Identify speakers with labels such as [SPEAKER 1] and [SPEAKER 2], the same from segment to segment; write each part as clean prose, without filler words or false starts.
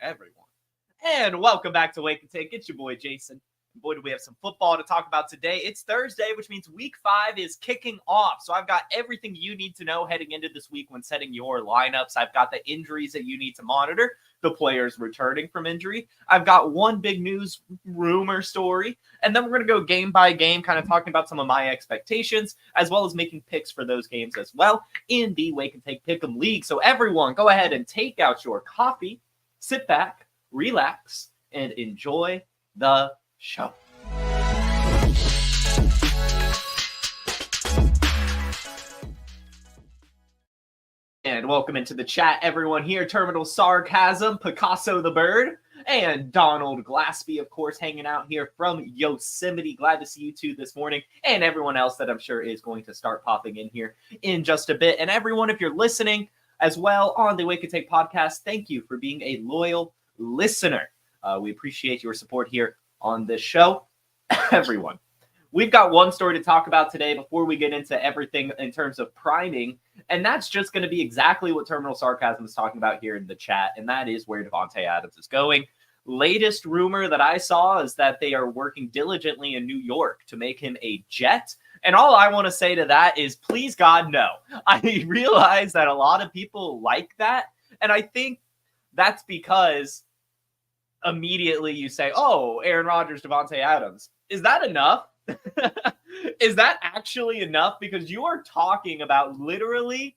[SPEAKER 1] everyone. And welcome back to Wake and Take. It's your boy, Jason. Boy, do we have some football to talk about today. It's Thursday, which means week 5 is kicking off. So I've got everything you need to know heading into this week when setting your lineups. I've got the injuries that you need to monitor, the players returning from injury. I've got one big news rumor story, and then we're going to go game by game, kind of talking about some of my expectations, as well as making picks for those games as well in the Wake and Take Pick'em League. So everyone, go ahead and take out your coffee, sit back, relax, and enjoy the show. And welcome into the chat, everyone here. Terminal Sarcasm, Picasso the Bird, and Donald Glaspie, of course, hanging out here from Yosemite. Glad to see you two this morning, and everyone else that I'm sure is going to start popping in here in just a bit. And everyone, if you're listening as well on the Wake and Take podcast, thank you for being a loyal listener. We appreciate your support here on this show. Everyone, we've got one story to talk about today before we get into everything in terms of priming, and that's just going to be exactly what Terminal Sarcasm is talking about here in the chat, and that is where Davante Adams is going. Latest rumor that I saw is that they are working diligently in New York to make him a Jet, and all I want to say to that is, please God, no. I realize that a lot of people like that, and I think that's because immediately you say, oh, Aaron Rodgers, Davante Adams. Is that enough? Is that actually enough? Because you are talking about literally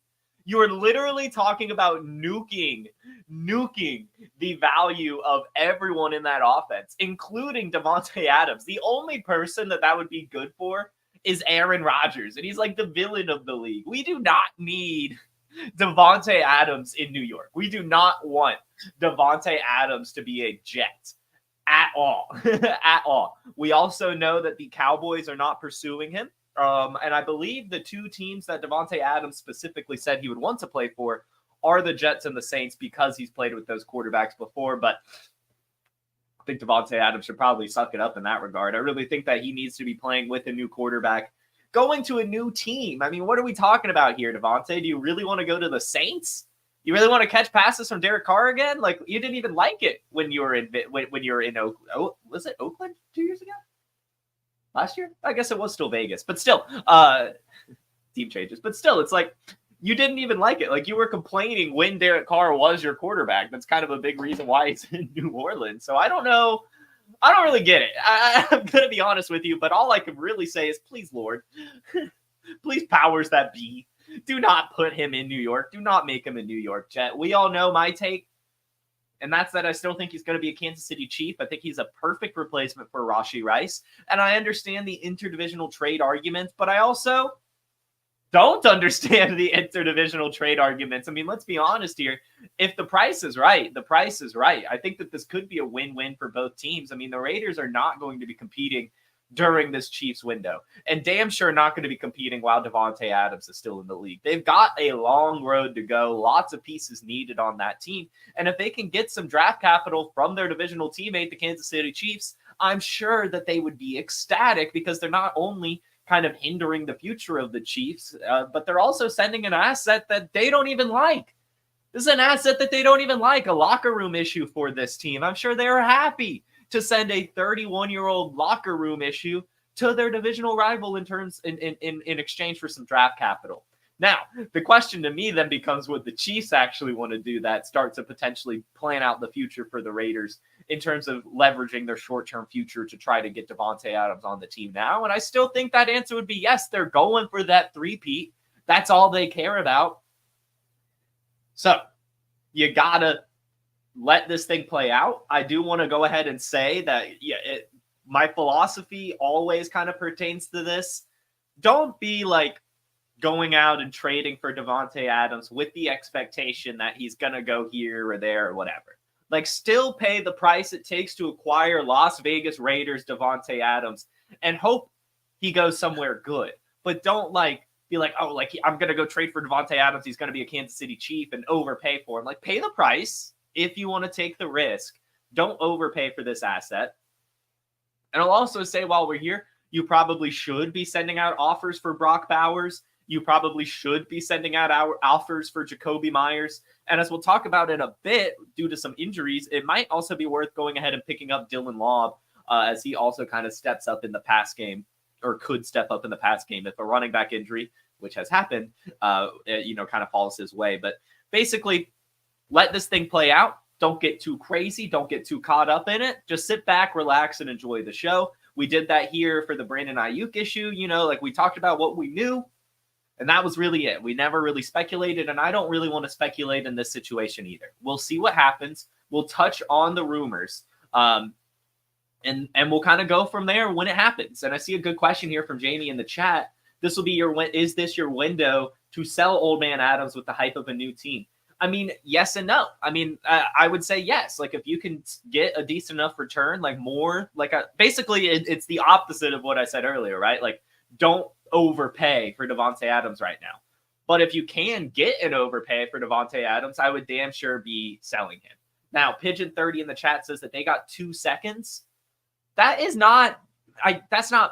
[SPEAKER 1] talking about nuking the value of everyone in that offense, including Davante Adams. The only person that would be good for is Aaron Rodgers, and he's like the villain of the league. We do not need Davante Adams in New York. We do not want Davante Adams to be a Jet at all. At all. We also know that the Cowboys are not pursuing him. And I believe the two teams that Davante Adams specifically said he would want to play for are the Jets and the Saints, because he's played with those quarterbacks before. But I think Davante Adams should probably suck it up in that regard. I really think that he needs to be playing with a new quarterback, going to a new team. I mean, what are we talking about here, Davante? Do you really want to go to the Saints? You really want to catch passes from Derek Carr again? Like, you didn't even like it when you were in was it Oakland 2 years ago? Last year? I guess it was still Vegas, but still, team changes. But still, it's like you didn't even like it. Like, you were complaining when Derek Carr was your quarterback. That's kind of a big reason why he's in New Orleans. So I don't know. I don't really get it. I'm going to be honest with you, but all I can really say is, please, Lord, please, powers that be, do not put him in New York. Do not make him a New York Jet. We all know my take, and that's that I still think he's going to be a Kansas City Chief. I think he's a perfect replacement for Rashee Rice, and I understand the interdivisional trade arguments, but I also don't understand the interdivisional trade arguments. I mean, let's be honest here. If the price is right, the price is right. I think that this could be a win-win for both teams. I mean, the Raiders are not going to be competing during this Chiefs window, and damn sure not going to be competing while Davante Adams is still in the league. They've got a long road to go, lots of pieces needed on that team, and if they can get some draft capital from their divisional teammate, the Kansas City Chiefs, I'm sure that they would be ecstatic, because they're not only kind of hindering the future of the Chiefs, but they're also sending an asset that they don't even like. This is an asset that they don't even like, a locker room issue for this team. I'm sure they're happy to send a 31-year-old locker room issue to their divisional rival in exchange for some draft capital. Now, the question to me then becomes, would the Chiefs actually want to do that, start to potentially plan out the future for the Raiders in terms of leveraging their short-term future to try to get Davante Adams on the team now? And I still think that answer would be yes. They're going for that three-peat. That's all they care about. So you got to let this thing play out. I do want to go ahead and say that my philosophy always kind of pertains to this. Don't be like going out and trading for Davante Adams with the expectation that he's going to go here or there or whatever. Like, still pay the price it takes to acquire Las Vegas Raiders Davante Adams and hope he goes somewhere good. But don't be like, oh, I'm going to go trade for Davante Adams. He's going to be a Kansas City Chief and overpay for him. Like, pay the price if you want to take the risk. Don't overpay for this asset. And I'll also say, while we're here, you probably should be sending out offers for Brock Bowers you probably should be sending out our offers for Jacoby Myers. And as we'll talk about in a bit, due to some injuries, it might also be worth going ahead and picking up Dylan Laub as he also kind of steps up in the pass game, or could step up in the pass game if a running back injury, which has happened, kind of falls his way. But basically, let this thing play out. Don't get too crazy. Don't get too caught up in it. Just sit back, relax, and enjoy the show. We did that here for the Brandon Ayuk issue. Like we talked about what we knew, and that was really it. We never really speculated, and I don't really want to speculate in this situation either. We'll see what happens. We'll touch on the rumors, and we'll kind of go from there when it happens. And I see a good question here from Jamie in the chat. This will be is this your window to sell Old Man Adams with the hype of a new team? I mean, yes and no. I mean, I would say yes. Like, if you can get a decent enough return, like more, like basically it's the opposite of what I said earlier, right? Like, don't overpay for Davante Adams right now. But if you can get an overpay for Davante Adams, I would damn sure be selling him. Now, Pigeon30 in the chat says that they got 2 seconds. That's not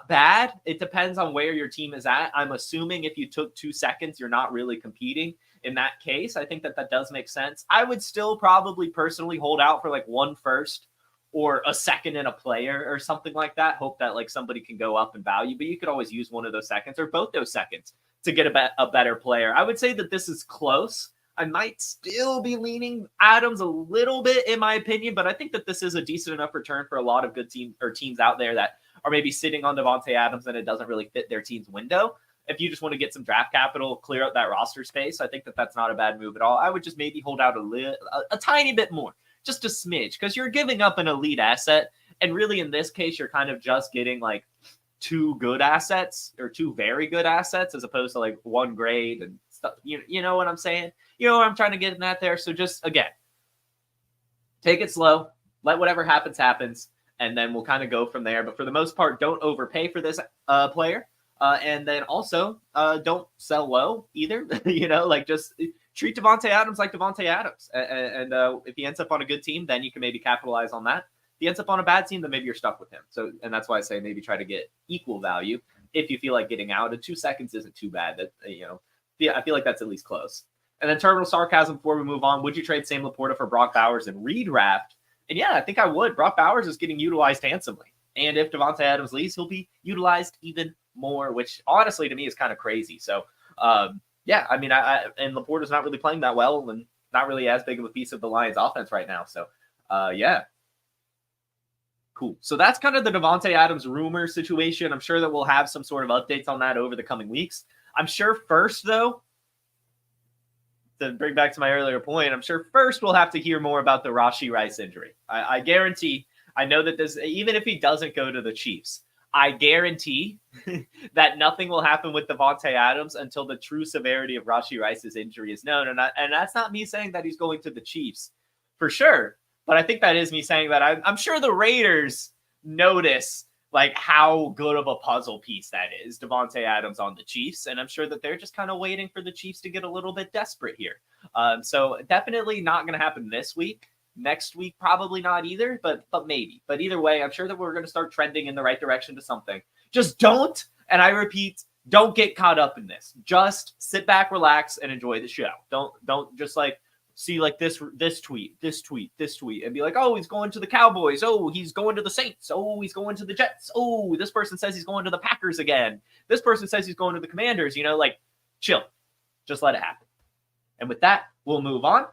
[SPEAKER 1] bad. It depends on where your team is at. I'm assuming if you took 2 seconds, you're not really competing. In that case, I think that does make sense. I would still probably personally hold out for like 1 first or a second and a player or something like that. Hope that like somebody can go up in value, but you could always use one of those seconds or both those seconds to get a better player. I would say that this is close. I might still be leaning Adams a little bit in my opinion, but I think that this is a decent enough return for a lot of good teams out there that are maybe sitting on Davante Adams and it doesn't really fit their team's window. If you just want to get some draft capital, clear out that roster space, I think that that's not a bad move at all. I would just maybe hold out a tiny bit more, just a smidge, because you're giving up an elite asset. And really, in this case, you're kind of just getting like 2 good assets or 2 very good assets as opposed to like 1 grade and stuff. You know what I'm saying? You know what I'm trying to get in that there. So just, again, take it slow. Let whatever happens. And then we'll kind of go from there. But for the most part, don't overpay for this player. And then also don't sell low either. Just treat Davante Adams like Davante Adams. And if he ends up on a good team, then you can maybe capitalize on that. If he ends up on a bad team, then maybe you're stuck with him. So, and that's why I say maybe try to get equal value if you feel like getting out. And 2 seconds isn't too bad. I feel like that's at least close. And then Terminal Sarcasm, before we move on, would you trade Sam Laporta for Brock Bowers and redraft? And yeah, I think I would. Brock Bowers is getting utilized handsomely. And if Davante Adams leaves, he'll be utilized even more, which honestly to me is kind of crazy. So, yeah, I mean, and Laporta's not really playing that well and not really as big of a piece of the Lions offense right now. So, yeah. Cool. So that's kind of the Davante Adams rumor situation. I'm sure that we'll have some sort of updates on that over the coming weeks. I'm sure first, though, to bring back to my earlier point, I'm sure first we'll have to hear more about the Rashee Rice injury. I guarantee, I know that this, even if he doesn't go to the Chiefs, I guarantee that nothing will happen with Davante Adams until the true severity of Rashee Rice's injury is known. And that's not me saying that he's going to the Chiefs for sure. But I think that is me saying that I'm sure the Raiders notice like how good of a puzzle piece that is, Davante Adams on the Chiefs. And I'm sure that they're just kind of waiting for the Chiefs to get a little bit desperate here. So definitely not going to happen this week. Next week, probably not either, but maybe. But either way, I'm sure that we're going to start trending in the right direction to something. Just don't, and I repeat, don't get caught up in this. Just sit back, relax, and enjoy the show. Don't just like see like this tweet, and be like, oh, he's going to the Cowboys. Oh, he's going to the Saints. Oh, he's going to the Jets. Oh, this person says he's going to the Packers again. This person says he's going to the Commanders. Like chill. Just let it happen. And with that, we'll move on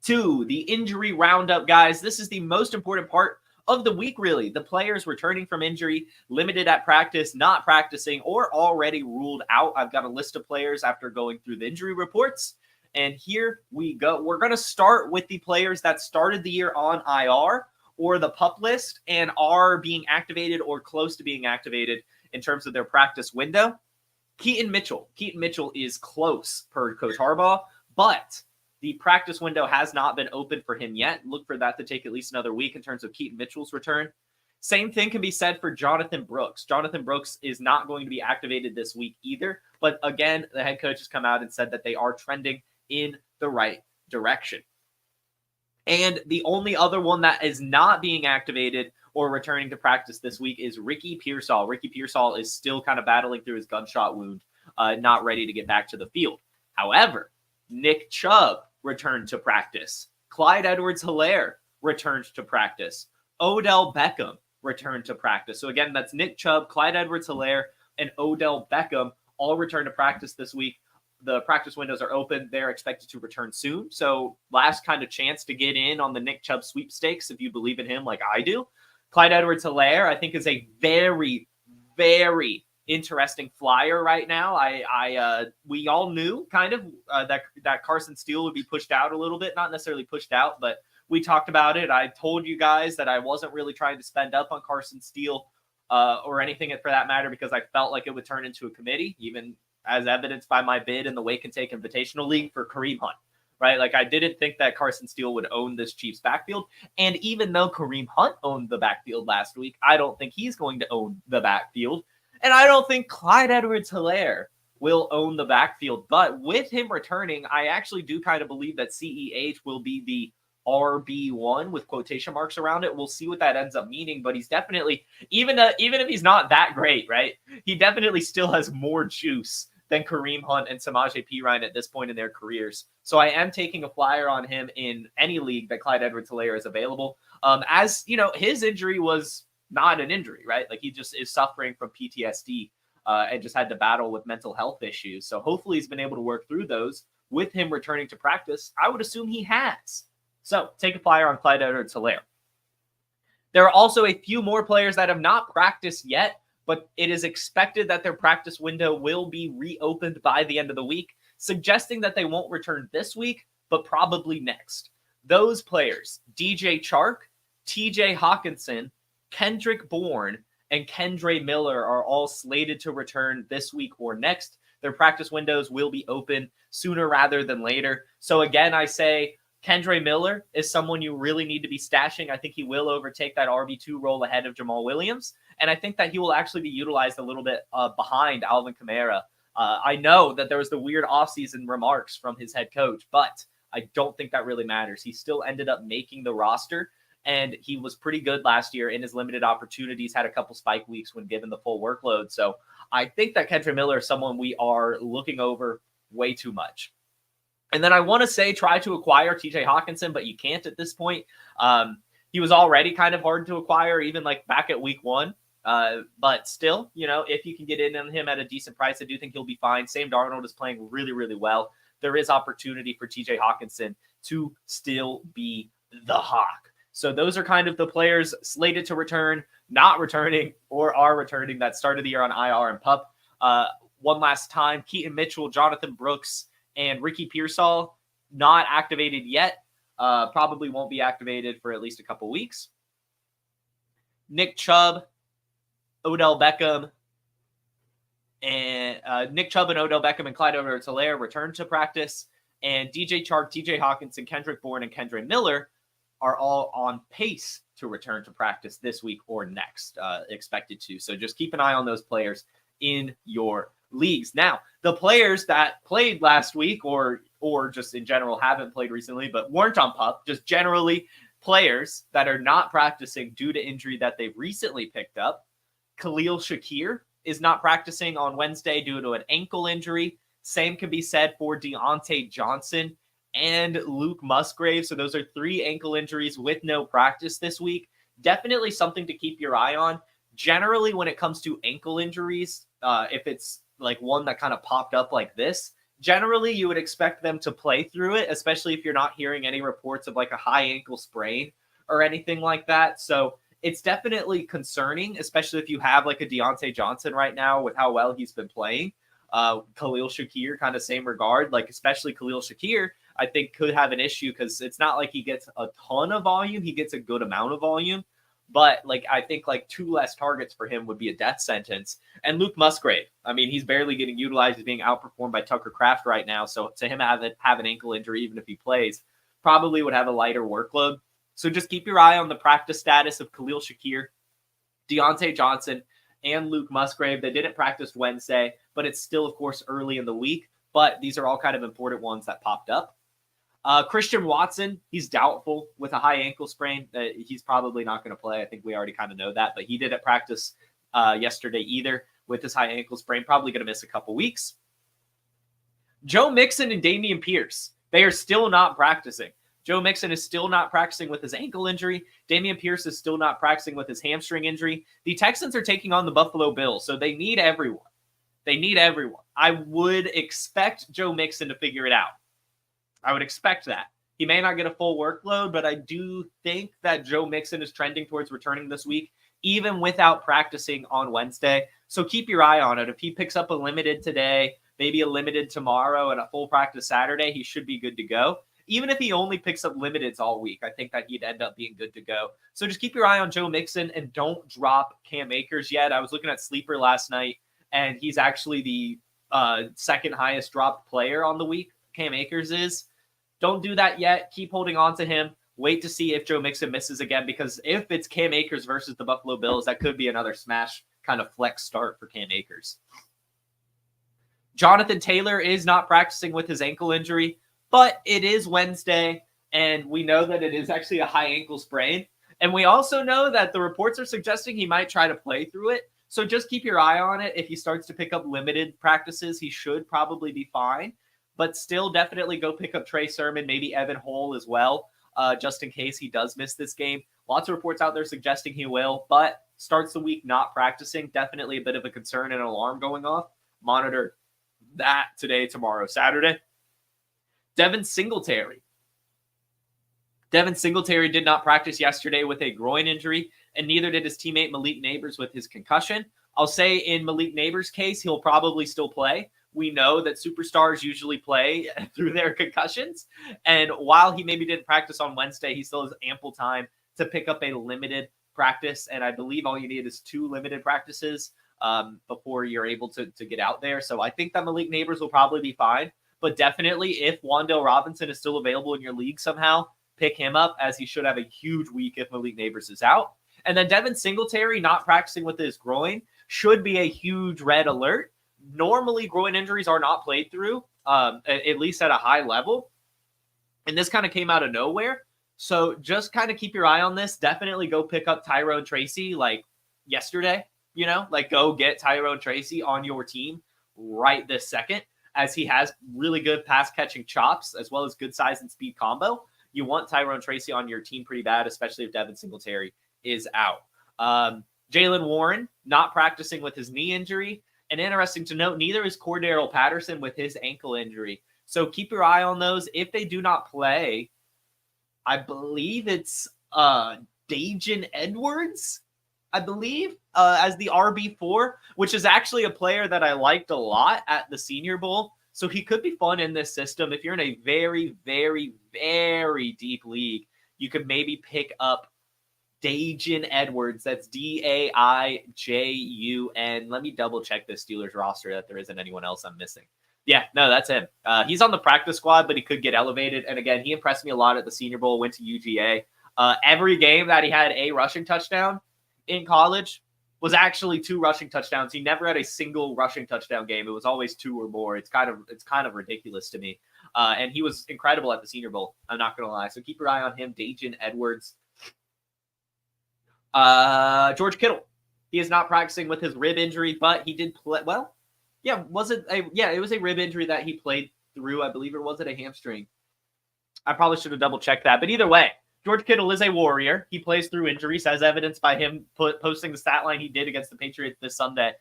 [SPEAKER 1] to the injury roundup, guys. This is the most important part of the week, really. The players returning from injury, limited at practice, not practicing, or already ruled out. I've got a list of players after going through the injury reports. And here we go. We're going to start with the players that started the year on IR or the PUP list and are being activated or close to being activated in terms of their practice window. Keaton Mitchell. Keaton Mitchell is close per Coach Harbaugh, but the practice window has not been open for him yet. Look for that to take at least another week in terms of Keaton Mitchell's return. Same thing can be said for Jonathan Brooks. Jonathan Brooks is not going to be activated this week either. But again, the head coach has come out and said that they are trending in the right direction. And the only other one that is not being activated or returning to practice this week is Ricky Pearsall. Ricky Pearsall is still kind of battling through his gunshot wound not ready to get back to the field. However, Nick Chubb returned to practice. Clyde Edwards-Helaire returned to practice. Odell Beckham returned to practice. So again, that's Nick Chubb, Clyde Edwards-Helaire, and Odell Beckham all returned to practice this week. The practice windows are open. They're expected to return soon. So last kind of chance to get in on the Nick Chubb sweepstakes if you believe in him like I do. Clyde Edwards-Helaire, I think, is a very, very interesting flyer right now. We all knew kind of that Carson Steele would be pushed out a little bit, not necessarily pushed out, but we talked about it. I told you guys that I wasn't really trying to spend up on Carson Steele or anything for that matter, because I felt like it would turn into a committee, even as evidenced by my bid in the Wake and Take Invitational League for Kareem Hunt, right? Like, I didn't think that Carson Steele would own this Chiefs backfield. And even though Kareem Hunt owned the backfield last week, I don't think he's going to own the backfield. And I don't think Clyde Edwards-Helaire will own the backfield. But with him returning, I actually do kind of believe that CEH will be the RB1 with quotation marks around it. We'll see what that ends up meaning, but he's definitely, even if he's not that great, right? He definitely still has more juice than Kareem Hunt and Samaje Perine at this point in their careers. So I am taking a flyer on him in any league that Clyde Edwards-Helaire is available. As you know, his injury was not an injury, right? Like, he just is suffering from PTSD and just had to battle with mental health issues. So hopefully he's been able to work through those. With him returning to practice, I would assume he has. So take a flyer on Clyde Edwards-Helaire. There are also a few more players that have not practiced yet, but it is expected that their practice window will be reopened by the end of the week, suggesting that they won't return this week, but probably next. Those players, DJ Chark, TJ Hawkinson, Kendrick Bourne, and Kendre Miller are all slated to return this week or next. Their practice windows will be open sooner rather than later. So again, I say Kendre Miller is someone you really need to be stashing. I think he will overtake that RB2 role ahead of Jamal Williams. And I think that he will actually be utilized a little bit behind Alvin Kamara. I know that there was the weird offseason remarks from his head coach, but I don't think that really matters. He still ended up making the roster, and he was pretty good last year in his limited opportunities, had a couple spike weeks when given the full workload. So I think that Kendre Miller is someone we are looking over way too much. And then I want to say try to acquire TJ Hawkinson, but you can't at this point. He was already kind of hard to acquire, even like back at week 1. But still, you know, if you can get in on him at a decent price, I do think he'll be fine. Sam Darnold is playing really, really well. There is opportunity for TJ Hawkinson to still be the Hawk. So those are kind of the players slated to return, not returning, or are returning that started the year on IR and PUP. One last time, Keaton Mitchell, Jonathan Brooks, and Ricky Pearsall, not activated yet. Probably won't be activated for at least a couple weeks. Nick Chubb, Odell Beckham, and Odell Beckham and Clyde Edwards-Helaire returned to practice. And DJ Chark, TJ Hawkinson, Kendrick Bourne, and Kendre Miller are all on pace to return to practice this week or next, expected to. So just keep an eye on those players in your leagues. Now, the players that played last week or just in general haven't played recently but weren't on PUP, just generally players that are not practicing due to injury that they've recently picked up. Khalil Shakir is not practicing on Wednesday due to an ankle injury. Same can be said for Deontay Johnson and Luke Musgrave. So those are 3 ankle injuries with no practice this week. Definitely something to keep your eye on. Generally, when it comes to ankle injuries, if it's like one that kind of popped up like this, generally you would expect them to play through it, especially if you're not hearing any reports of like a high ankle sprain or anything like that. So it's definitely concerning, especially if you have like a Deontay Johnson right now with how well he's been playing. Khalil Shakir, kind of same regard, like especially Khalil Shakir, I think could have an issue because it's not like he gets a ton of volume. He gets a good amount of volume. But like I think like 2 less targets for him would be a death sentence. And Luke Musgrave, I mean, he's barely getting utilized. He's being outperformed by Tucker Kraft right now. So to him have an ankle injury, even if he plays, probably would have a lighter workload. So just keep your eye on the practice status of Khalil Shakir, Deontay Johnson, and Luke Musgrave. They didn't practice Wednesday, but it's still, of course, early in the week. But these are all kind of important ones that popped up. Christian Watson, he's doubtful with a high ankle sprain. He's probably not going to play. I think we already kind of know that, but he didn't practice yesterday either with his high ankle sprain. Probably going to miss a couple weeks. Joe Mixon and Dameon Pierce, they are still not practicing. Joe Mixon is still not practicing with his ankle injury. Dameon Pierce is still not practicing with his hamstring injury. The Texans are taking on the Buffalo Bills, so they need everyone. They need everyone. I would expect Joe Mixon to figure it out. I would expect that. He may not get a full workload, but I do think that Joe Mixon is trending towards returning this week, even without practicing on Wednesday. So keep your eye on it. If he picks up a limited today, maybe a limited tomorrow, and a full practice Saturday, he should be good to go. Even if he only picks up limiteds all week, I think that he'd end up being good to go. So just keep your eye on Joe Mixon and don't drop Cam Akers yet. I was looking at Sleeper last night, and he's actually the second highest dropped player on the week. Cam Akers is. Don't do that yet. Keep holding on to him. Wait to see if Joe Mixon misses again, because if it's Cam Akers versus the Buffalo Bills, that could be another smash kind of flex start for Cam Akers. Jonathan Taylor is not practicing with his ankle injury, but it is Wednesday, and we know that it is actually a high ankle sprain. And we also know that the reports are suggesting he might try to play through it. So just keep your eye on it. If he starts to pick up limited practices, he should probably be fine. But still definitely go pick up Trey Sermon, maybe Evan Hull as well, just in case he does miss this game. Lots of reports out there suggesting he will, but starts the week not practicing. Definitely a bit of a concern and an alarm going off. Monitor that today, tomorrow, Saturday. Devin Singletary. Devin Singletary did not practice yesterday with a groin injury, and neither did his teammate Malik Neighbors with his concussion. I'll say in Malik Neighbors' case, he'll probably still play. We know that superstars usually play through their concussions. And while he maybe didn't practice on Wednesday, he still has ample time to pick up a limited practice. And I believe all you need is 2 limited practices before you're able to get out there. So I think that Malik Neighbors will probably be fine. But definitely, if Wan'Dale Robinson is still available in your league somehow, pick him up, as he should have a huge week if Malik Neighbors is out. And then Devin Singletary not practicing with his groin should be a huge red alert. Normally, groin injuries are not played through, at least at a high level. And this kind of came out of nowhere. So just kind of keep your eye on this. Definitely go pick up Tyrone Tracy like yesterday, go get Tyrone Tracy on your team right this second, as he has really good pass catching chops as well as good size and speed combo. You want Tyrone Tracy on your team pretty bad, especially if Devin Singletary is out. Jaylen Warren not practicing with his knee injury. And interesting to note, neither is Cordarrelle Patterson with his ankle injury. So keep your eye on those. If they do not play, I believe it's Dajon Edwards, as the RB4, which is actually a player that I liked a lot at the Senior Bowl. So he could be fun in this system. If you're in a very, very, very deep league, you could maybe pick up Dajon Edwards. That's Daijun. Let me double check this Steelers roster that there isn't anyone else I'm missing. Yeah, no, that's him. He's on the practice squad, but he could get elevated. And again, he impressed me a lot at the Senior Bowl, went to UGA. Every game that he had a rushing touchdown in college was actually 2 rushing touchdowns. He never had a single rushing touchdown game. It was always 2 or more. It's kind of ridiculous to me. And he was incredible at the Senior Bowl. I'm not going to lie. So keep your eye on him, Dajon Edwards. George Kittle. He is not practicing with his rib injury, but he did play. Well, yeah, it was a rib injury that he played through, I believe, or was it a hamstring? I probably should have double checked that. But either way, George Kittle is a warrior. He plays through injuries, as evidenced by him posting the stat line he did against the Patriots this Sunday.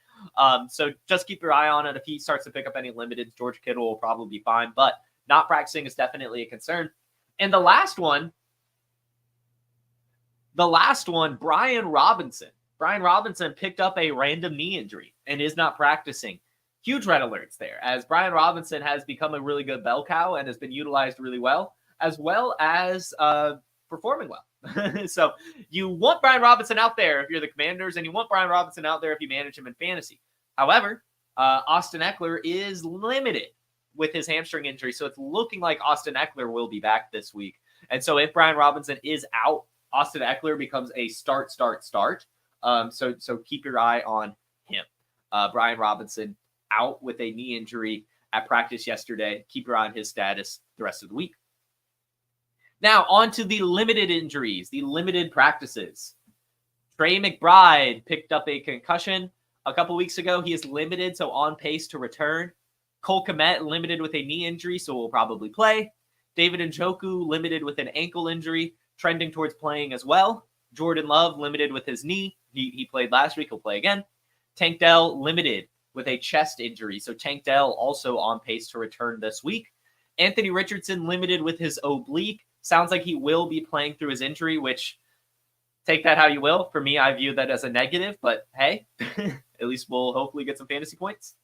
[SPEAKER 1] So just keep your eye on it. If he starts to pick up any limiteds, George Kittle will probably be fine. But not practicing is definitely a concern. And the last one, Brian Robinson. Brian Robinson picked up a random knee injury and is not practicing. Huge red alerts there, as Brian Robinson has become a really good bell cow and has been utilized really well as performing well. So you want Brian Robinson out there if you're the Commanders, and you want Brian Robinson out there if you manage him in fantasy. However, Austin Eckler is limited with his hamstring injury, so it's looking like Austin Eckler will be back this week. And so if Brian Robinson is out, Austin Eckler becomes a start. So keep your eye on him. Brian Robinson out with a knee injury at practice yesterday. Keep your eye on his status the rest of the week. Now, on to the limited injuries, the limited practices. Trey McBride picked up a concussion a couple weeks ago. He is limited, so on pace to return. Cole Kmet limited with a knee injury, so will probably play. David Njoku limited with an ankle injury, trending towards playing as well. Jordan Love limited with his knee. He played last week. He'll play again. Tank Dell limited with a chest injury, so Tank Dell also on pace to return this week. Anthony Richardson limited with his oblique. Sounds like he will be playing through his injury, which take that how you will. For me, I view that as a negative, but hey, at least we'll hopefully get some fantasy points.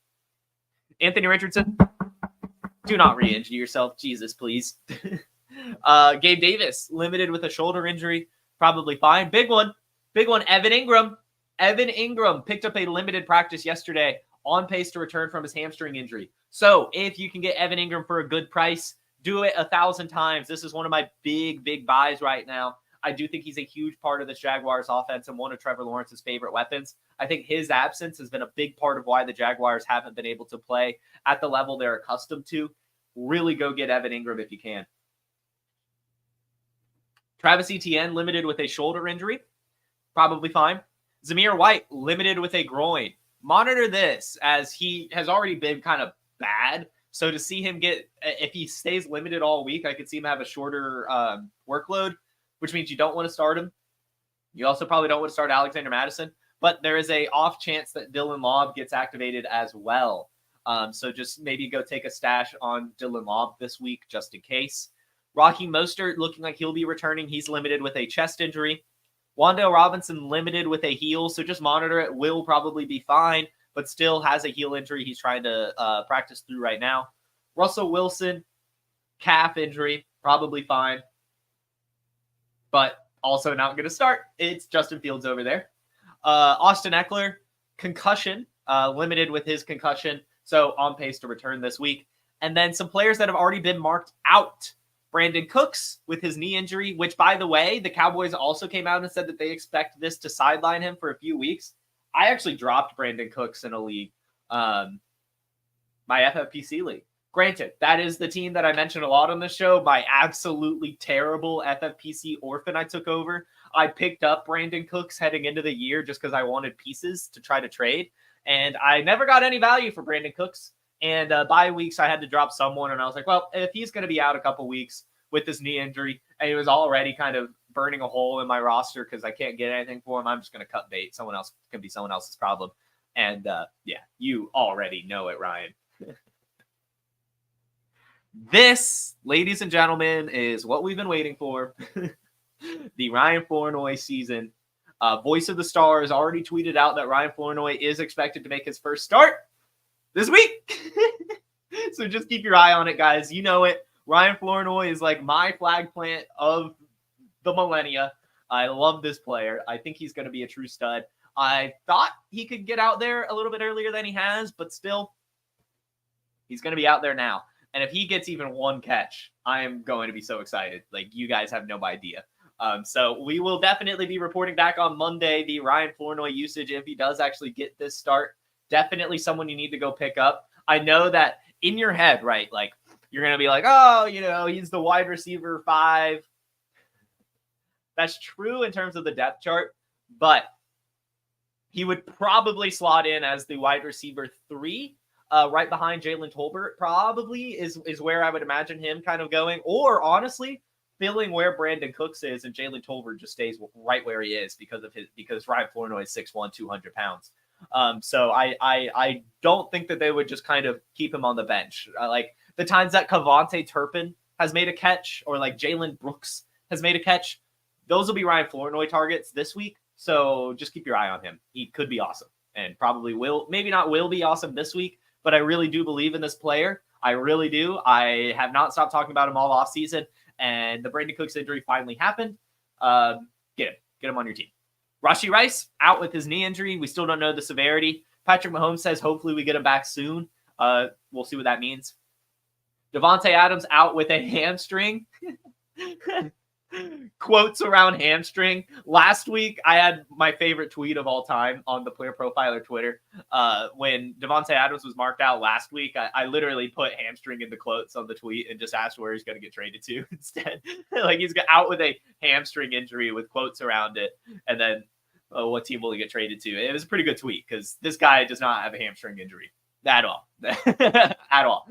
[SPEAKER 1] Anthony Richardson, do not re-injure yourself. Jesus, please. Gabe Davis, limited with a shoulder injury. Probably fine. Big one. Evan Ingram. Evan Ingram picked up a limited practice yesterday, on pace to return from his hamstring injury. So if you can get Evan Ingram for a good price, do it 1,000 times. This is one of my big buys right now. I do think he's a huge part of this Jaguars offense and one of Trevor Lawrence's favorite weapons. I think his absence has been a big part of why the Jaguars haven't been able to play at the level they're accustomed to. Really go get Evan Ingram if you can. Travis Etienne limited with a shoulder injury. Probably fine. Zamir White limited with a groin. Monitor this, as he has already been kind of bad. So to see him get, if he stays limited all week, I could see him have a shorter workload, which means you don't want to start him. You also probably don't want to start Alexander Madison, but there is a off chance that Dylan Lobb gets activated as well. So just maybe go take a stash on Dylan Lobb this week, just in case. Rocky Mostert looking like he'll be returning. He's limited with a chest injury. Wan'Dale Robinson limited with a heel, so just monitor it. Will probably be fine, but still has a heel injury he's trying to practice through right now. Russell Wilson, calf injury, probably fine, but also not going to start. It's Justin Fields over there. Austin Eckler, concussion, limited with his concussion, so on pace to return this week. And then some players that have already been marked out. Brandon Cooks with his knee injury, which, by the way, the Cowboys also came out and said that they expect this to sideline him for a few weeks. I actually dropped Brandon Cooks in a league, my FFPC league. Granted, that is the team that I mentioned a lot on this show, my absolutely terrible FFPC orphan I took over. I picked up Brandon Cooks heading into the year just because I wanted pieces to try to trade, and I never got any value for Brandon Cooks. And bye weeks, I had to drop someone, and I was like, well, if he's going to be out a couple weeks with this knee injury, and he was already kind of burning a hole in my roster because I can't get anything for him, I'm just going to cut bait. Someone else can be someone else's problem. And yeah, you already know it, Ryan. This, ladies and gentlemen, is what we've been waiting for. The Ryan Flournoy season. Voice of the Stars already tweeted out that Ryan Flournoy is expected to make his first start this week. So just keep your eye on it, guys. You know it. Ryan Flournoy is like my flag plant of the millennia. I love this player. I think he's going to be a true stud. I thought he could get out there a little bit earlier than he has, but still, he's going to be out there now. And if he gets even one catch, I am going to be so excited. Like, you guys have no idea. So we will definitely be reporting back on Monday the Ryan Flournoy usage if he does actually get this start. Definitely someone you need to go pick up. I know that in your head, right, like, you're going to be like, oh, you know, he's the wide receiver 5. That's true in terms of the depth chart, but he would probably slot in as the wide receiver 3, right behind Jalen Tolbert, probably is where I would imagine him kind of going. Or honestly, filling where Brandon Cooks is, and Jalen Tolbert just stays right where he is because Ryan Flournoy is 6'1", 200 pounds. So I don't think that they would just kind of keep him on the bench. Like the times that Kavontae Turpin has made a catch, or like Jalen Brooks has made a catch, those will be Ryan Flournoy targets this week. So just keep your eye on him. He could be awesome, and probably will be awesome this week. But I really do believe in this player. I really do. I have not stopped talking about him all off season, and the Brandon Cooks injury finally happened. Get him on your team. Rashee Rice out with his knee injury. We still don't know the severity. Patrick Mahomes says hopefully we get him back soon. We'll see what that means. Davante Adams out with a hamstring. Quotes around hamstring. Last week, I had my favorite tweet of all time on the PlayerProfiler Twitter. When Davante Adams was marked out last week, I literally put hamstring in the quotes on the tweet and just asked where he's going to get traded to instead. Like, he's out with a hamstring injury with quotes around it. And then what team will he get traded to? It was a pretty good tweet because this guy does not have a hamstring injury. at all. At all.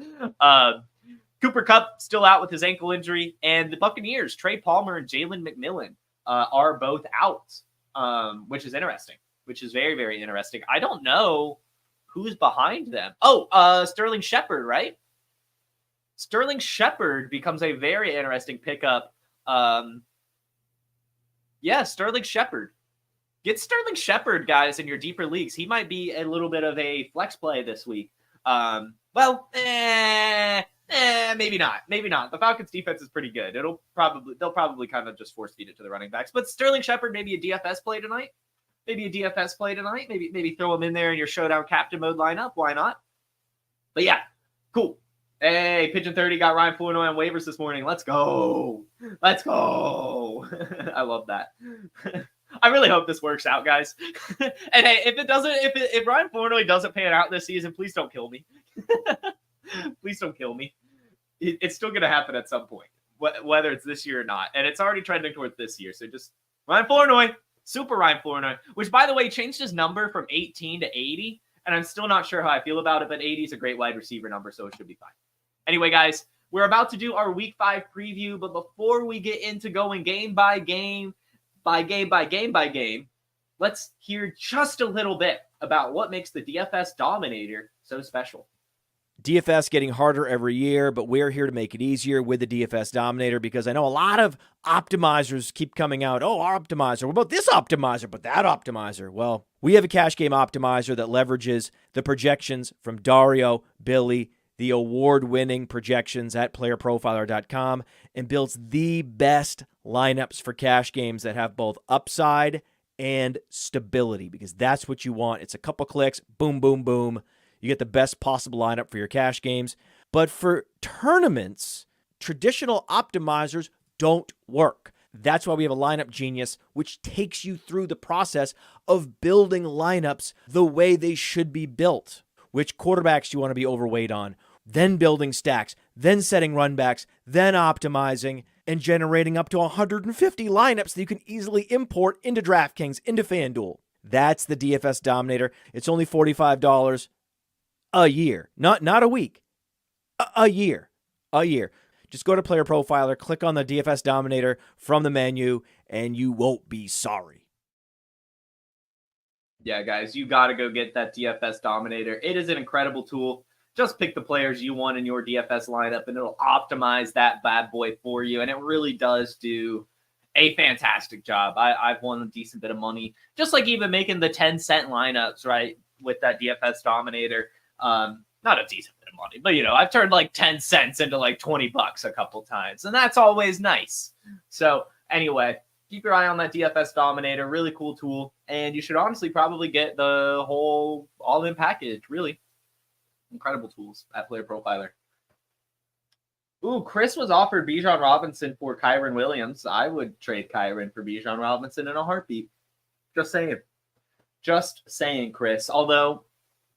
[SPEAKER 1] Cooper Kupp still out with his ankle injury, and the Buccaneers, Trey Palmer and Jalen McMillan, are both out, which is interesting, which is very, very interesting. I don't know who's behind them. Oh, Sterling Shepard, right? Sterling Shepard becomes a very interesting pickup. Yeah, Sterling Shepard. Get Sterling Shepard, guys, in your deeper leagues. He might be a little bit of a flex play this week. Maybe not. Maybe not. The Falcons' defense is pretty good. They'll probably kind of just force feed it to the running backs. But Sterling Shepard, maybe a DFS play tonight. Maybe throw him in there in your showdown captain mode lineup. Why not? But yeah, cool. Hey, Pigeon 30 got Ryan Flournoy on waivers this morning. Let's go. I love that. I really hope this works out, guys. And hey, if Ryan Flournoy doesn't pan out this season, please don't kill me. Please don't kill me. It's still going to happen at some point, whether it's this year or not. And it's already trending towards this year. So just Ryan Flournoy, super Ryan Flournoy, which, by the way, changed his number from 18 to 80. And I'm still not sure how I feel about it, but 80 is a great wide receiver number, so it should be fine. Anyway, guys, we're about to do our Week 5 preview. But before we get into going game by game, let's hear just a little bit about what makes the DFS Dominator so special.
[SPEAKER 2] DFS getting harder every year, but we're here to make it easier with the DFS Dominator because I know a lot of optimizers keep coming out. Oh, our optimizer. What about this optimizer? But that optimizer. Well, we have a cash game optimizer that leverages the projections from Dario, Billy, the award-winning projections at PlayerProfiler.com, and builds the best lineups for cash games that have both upside and stability, because that's what you want. It's a couple clicks, boom, boom, boom. You get the best possible lineup for your cash games. But for tournaments, traditional optimizers don't work. That's why we have a Lineup Genius, which takes you through the process of building lineups the way they should be built. Which quarterbacks do you want to be overweight on? Then building stacks, then setting run backs, then optimizing, and generating up to 150 lineups that you can easily import into DraftKings, into FanDuel. That's the DFS Dominator. It's only $45 a year. Not a week. A year. Just go to Player Profiler, click on the DFS Dominator from the menu, and you won't be sorry.
[SPEAKER 1] Yeah, guys, you got to go get that DFS Dominator. It is an incredible tool. Just pick the players you want in your DFS lineup, and it'll optimize that bad boy for you. And it really does do a fantastic job. I've won a decent bit of money, just like even making the 10-cent lineups, right, with that DFS Dominator. Not a decent bit of money, but, I've turned like 10 cents into like $20 a couple times, and that's always nice. So anyway, keep your eye on that DFS Dominator. Really cool tool, and you should honestly probably get the whole all-in package, really. Incredible tools at Player Profiler. Ooh, Chris was offered Bijan Robinson for Kyren Williams. I would trade Kyren for Bijan Robinson in a heartbeat. Just saying, Chris. Although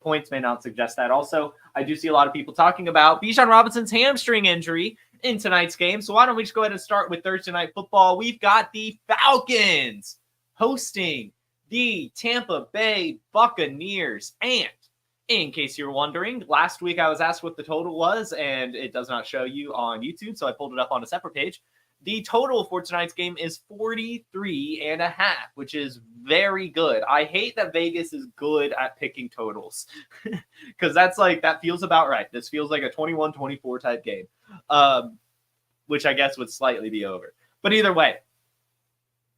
[SPEAKER 1] points may not suggest that. Also, I do see a lot of people talking about Bijan Robinson's hamstring injury in tonight's game. So why don't we just go ahead and start with Thursday Night Football. We've got the Falcons hosting the Tampa Bay Buccaneers. And in case you're wondering, last week I was asked what the total was, and it does not show you on YouTube, so I pulled it up on a separate page. The total for tonight's game is 43.5, which is very good. I hate that Vegas is good at picking totals because that feels about right. This feels like a 21-24 type game, which I guess would slightly be over. But either way,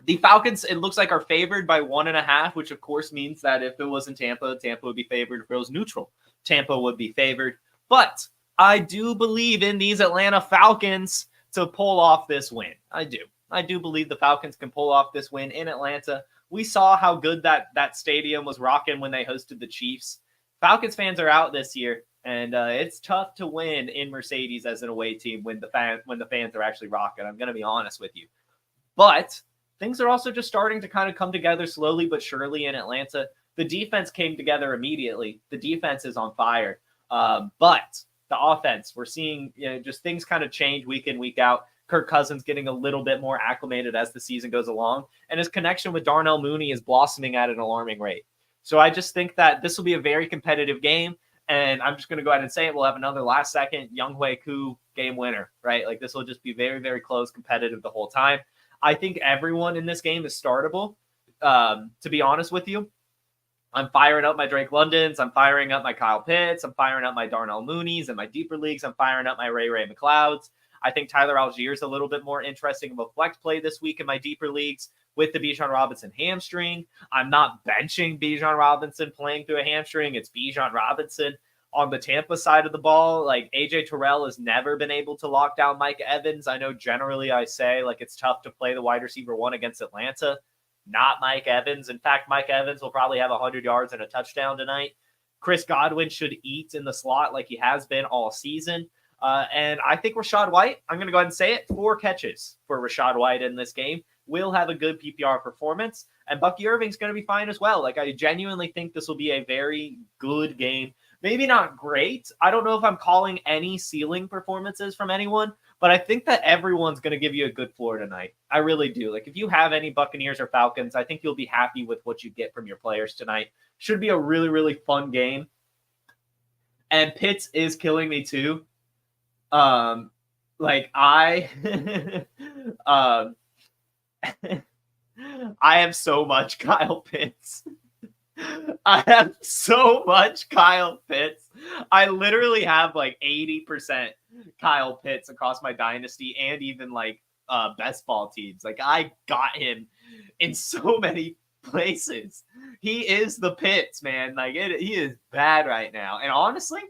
[SPEAKER 1] the Falcons, it looks like, are favored by 1.5, which of course means that if it was in Tampa, Tampa would be favored. If it was neutral, Tampa would be favored. But I do believe in these Atlanta Falcons to pull off this win. I do believe the Falcons can pull off this win in Atlanta. We saw how good that stadium was rocking when they hosted the Chiefs. Falcons fans are out this year, and it's tough to win in Mercedes as an away team when the fans are actually rocking. I'm going to be honest with you. But things are also just starting to kind of come together slowly but surely in Atlanta. The defense came together immediately. The defense is on fire. But the offense, we're seeing just things kind of change week in, week out. Kirk Cousins getting a little bit more acclimated as the season goes along, and his connection with Darnell Mooney is blossoming at an alarming rate. So I just think that this will be a very competitive game. And I'm just going to go ahead and say it. We'll have another last second Younghoe Koo game winner, right? Like this will just be very, very close, competitive the whole time. I think everyone in this game is startable. To be honest with you, I'm firing up my Drake Londons. I'm firing up my Kyle Pitts. I'm firing up my Darnell Mooney's and my deeper leagues. I'm firing up my Ray McLeods. I think Tyler Algier's a little bit more interesting of a flex play this week in my deeper leagues with the Bijan Robinson hamstring. I'm not benching Bijan Robinson playing through a hamstring. It's Bijan Robinson on the Tampa side of the ball. Like AJ Terrell has never been able to lock down Mike Evans. I know generally I say like it's tough to play the wide receiver one against Atlanta. Not Mike Evans. In fact, Mike Evans will probably have 100 yards and a touchdown tonight. Chris Godwin should eat in the slot like he has been all season. And I think Rachaad White, I'm going to go ahead and say it, 4 catches for Rachaad White in this game. Will have a good PPR performance. And Bucky Irving's going to be fine as well. Like, I genuinely think this will be a very good game. Maybe not great. I don't know if I'm calling any ceiling performances from anyone, but I think that everyone's going to give you a good floor tonight. I really do. Like, if you have any Buccaneers or Falcons, I think you'll be happy with what you get from your players tonight. Should be a really, really fun game. And Pitts is killing me too. Like I have so much Kyle Pitts. I have so much Kyle Pitts. I literally have like 80% Kyle Pitts across my dynasty and even like best ball teams. Like I got him in so many places. He is the Pitts, man. Like he is bad right now. And honestly,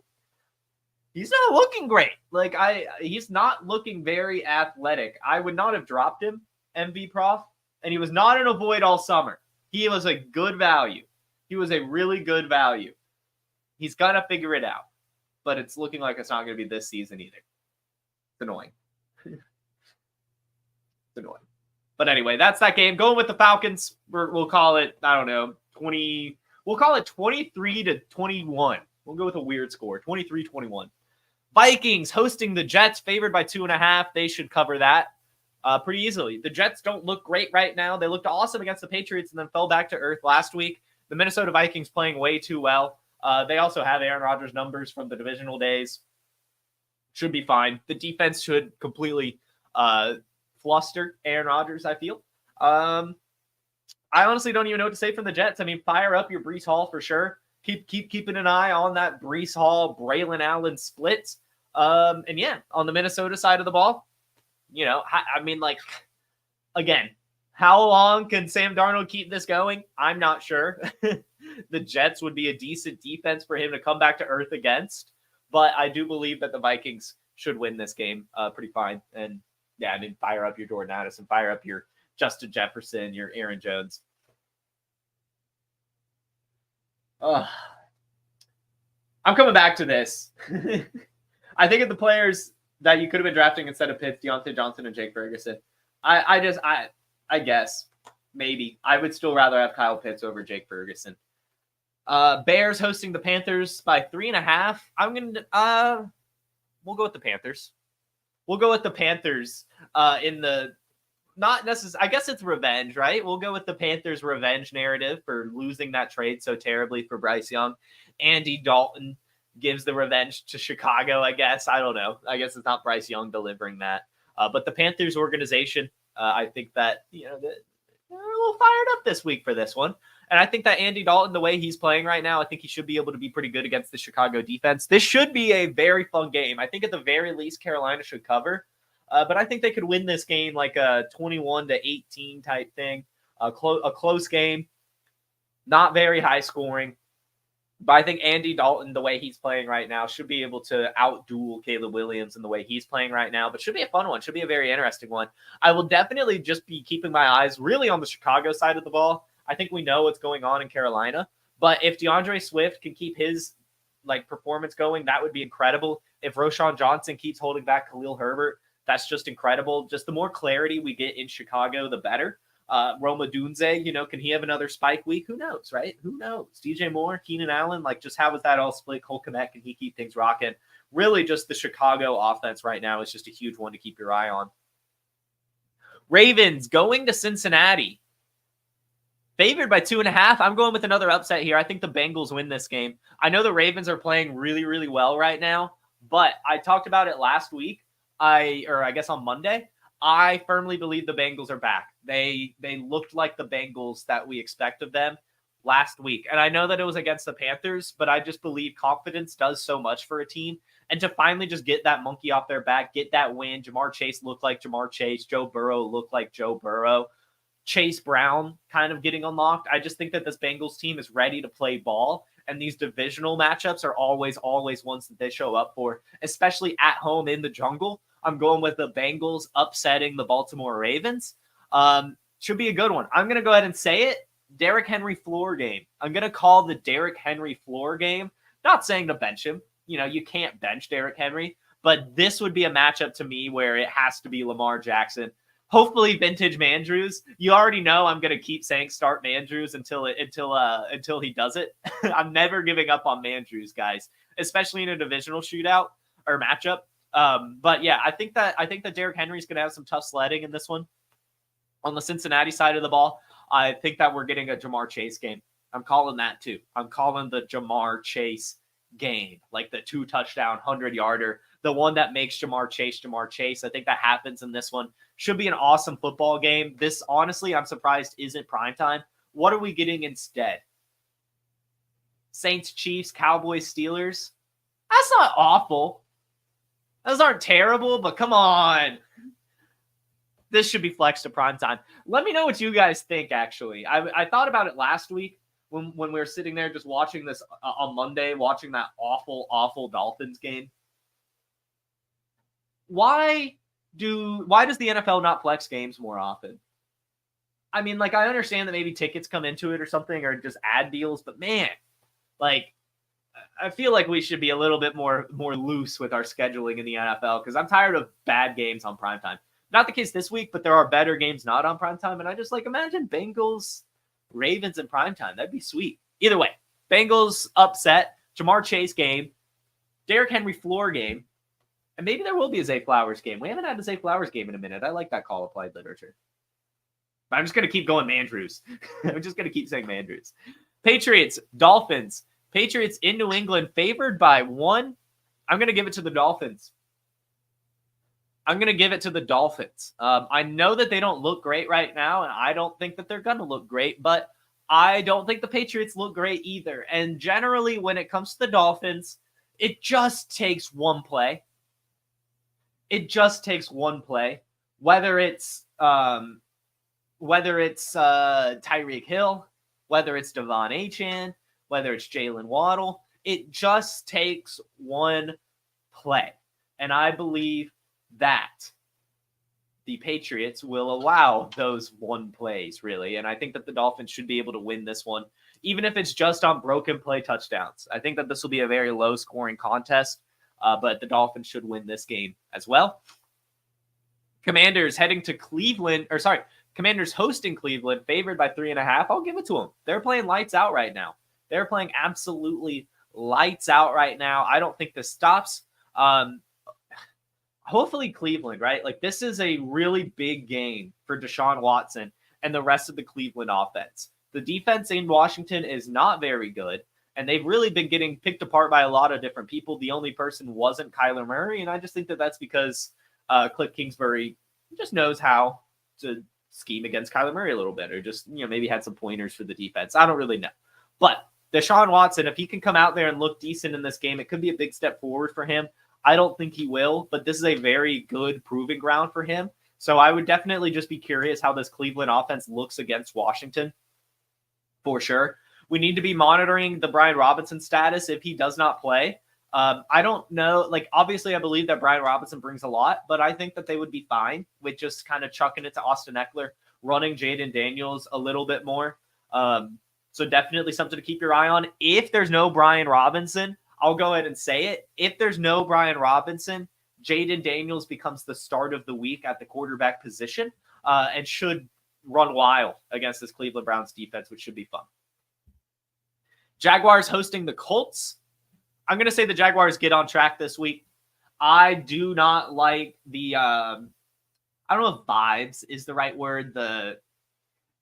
[SPEAKER 1] he's not looking great. Like he's not looking very athletic. I would not have dropped him MV Prof, and he was not in a void all summer. He was a good value. He was a really good value. He's got to figure it out, but it's looking like it's not going to be this season either. It's annoying. It's annoying. But anyway, that's that game. Going with the Falcons, we'll call it, I don't know, 20. We'll call it 23-21. We'll go with a weird score, 23-21. Vikings hosting the Jets, favored by 2.5. They should cover that pretty easily. The Jets don't look great right now. They looked awesome against the Patriots and then fell back to earth last week. The Minnesota Vikings playing way too well. They also have Aaron Rodgers numbers from the divisional days. Should be fine. The defense should completely fluster Aaron Rodgers, I feel. I honestly don't even know what to say from the Jets. I mean, fire up your Breece Hall for sure. Keep keeping an eye on that Breece Hall, Braylon Allen split. And yeah, on the Minnesota side of the ball, you know, I mean, like, again, how long can Sam Darnold keep this going? I'm not sure. The Jets would be a decent defense for him to come back to earth against. But I do believe that the Vikings should win this game pretty fine. And yeah, I mean, fire up your Jordan Addison, fire up your Justin Jefferson, your Aaron Jones. I'm coming back to this. I think of the players that you could have been drafting instead of Pitts, Deontay Johnson, and Jake Ferguson. I guess maybe I would still rather have Kyle Pitts over Jake Ferguson. Bears hosting the Panthers by 3.5. We'll go with the Panthers. We'll go with the Panthers in the not necessarily. I guess it's revenge, right? We'll go with the Panthers' revenge narrative for losing that trade so terribly for Bryce Young. Andy Dalton gives the revenge to Chicago, I guess. I don't know. I guess it's not Bryce Young delivering that. But the Panthers organization, I think that, you know, they're a little fired up this week for this one. And I think that Andy Dalton, the way he's playing right now, I think he should be able to be pretty good against the Chicago defense. This should be a very fun game. I think at the very least, Carolina should cover. But I think they could win this game like a 21-18 type thing. A close game. Not very high scoring. But I think Andy Dalton, the way he's playing right now, should be able to outduel Caleb Williams in the way he's playing right now. But should be a fun one. Should be a very interesting one. I will definitely just be keeping my eyes really on the Chicago side of the ball. I think we know what's going on in Carolina. But if DeAndre Swift can keep his performance going, that would be incredible. If Roschon Johnson keeps holding back Khalil Herbert, that's just incredible. Just the more clarity we get in Chicago, the better. Roma Dunze, you know, can he have another spike week? Who knows, right? Who knows? DJ Moore, Keenan Allen, just how is that all split? Cole Kmet, can he keep things rocking? Really just the Chicago offense right now is just a huge one to keep your eye on. Ravens going to Cincinnati. Favored by 2.5. I'm going with another upset here. I think the Bengals win this game. I know the Ravens are playing really, really well right now, but I talked about it last week. I guess on Monday. I firmly believe the Bengals are back. They looked like the Bengals that we expect of them last week. And I know that it was against the Panthers, but I just believe confidence does so much for a team. And to finally just get that monkey off their back, get that win. Jamar Chase looked like Jamar Chase. Joe Burrow looked like Joe Burrow. Chase Brown kind of getting unlocked. I just think that this Bengals team is ready to play ball. And these divisional matchups are always ones that they show up for, especially at home in the jungle. I'm going with the Bengals upsetting the Baltimore Ravens. Should be a good one. I'm going to go ahead and say it. Derrick Henry floor game. I'm going to call the Derrick Henry floor game. Not saying to bench him. You know, you can't bench Derrick Henry. But this would be a matchup to me where it has to be Lamar Jackson. Hopefully vintage Mandrews. You already know I'm going to keep saying start Mandrews until he does it. I'm never giving up on Mandrews, guys, especially in a divisional shootout or matchup. But yeah, I think that Derrick Henry is going to have some tough sledding in this one. On the Cincinnati side of the ball, I think that we're getting a Jamar Chase game. I'm calling that too. I'm calling the Jamar Chase game, like the 2-touchdown 100-yarder, the one that makes Jamar Chase. I think that happens in this one. Should be an awesome football game. This, honestly, I'm surprised isn't primetime. What are we getting instead? Saints, Chiefs, Cowboys, Steelers. That's not awful. Those aren't terrible, but come on. This should be flexed to primetime. Let me know what you guys think, actually. I thought about it last week when we were sitting there just watching this on Monday, watching that awful Dolphins game. Why does the NFL not flex games more often? I mean, like, I understand that maybe tickets come into it or something, or just ad deals, but man, like, I feel like we should be a little bit more loose with our scheduling in the NFL, because I'm tired of bad games on primetime. Not the case this week, but there are better games not on primetime, and I just, like, imagine Bengals, Ravens in primetime. That'd be sweet. Either way, Bengals upset, Jamar Chase game, Derrick Henry floor game, and maybe there will be a Zay Flowers game. We haven't had a Zay Flowers game in a minute. I like that call applied literature. But I'm just going to keep going Mandrews. I'm just going to keep saying Mandrews. Patriots, Dolphins. Patriots in New England, favored by 1. I'm going to give it to the Dolphins. I know that they don't look great right now, and I don't think that they're going to look great, but I don't think the Patriots look great either. And generally, when it comes to the Dolphins, it just takes one play. Whether it's Tyreek Hill, whether it's Devon Achane, whether it's Jalen Waddle, it just takes one play. And I believe that the Patriots will allow those one plays, really. And I think that the Dolphins should be able to win this one, even if it's just on broken play touchdowns. I think that this will be a very low-scoring contest, but the Dolphins should win this game as well. Commanders hosting Cleveland, favored by 3.5. I'll give it to them. They're playing lights out right now. They're playing absolutely lights out right now. I don't think this stops. Hopefully Cleveland, right? Like, this is a really big game for Deshaun Watson and the rest of the Cleveland offense. The defense in Washington is not very good, and they've really been getting picked apart by a lot of different people. The only person wasn't Kyler Murray, and I just think that that's because Cliff Kingsbury just knows how to scheme against Kyler Murray a little bit, or just, maybe had some pointers for the defense. I don't really know. But Deshaun Watson, if he can come out there and look decent in this game, it could be a big step forward for him. I don't think he will, but this is a very good proving ground for him. So I would definitely just be curious how this Cleveland offense looks against Washington, for sure. We need to be monitoring the Brian Robinson status if he does not play. I don't know. Like, obviously, I believe that Brian Robinson brings a lot, but I think that they would be fine with just kind of chucking it to Austin Eckler, running Jaden Daniels a little bit more. So definitely something to keep your eye on. If there's no Brian Robinson, I'll go ahead and say it. If there's no Brian Robinson, Jaden Daniels becomes the start of the week at the quarterback position and should run wild against this Cleveland Browns defense, which should be fun. Jaguars hosting the Colts. I'm going to say the Jaguars get on track this week. I do not like the, I don't know if vibes is the right word.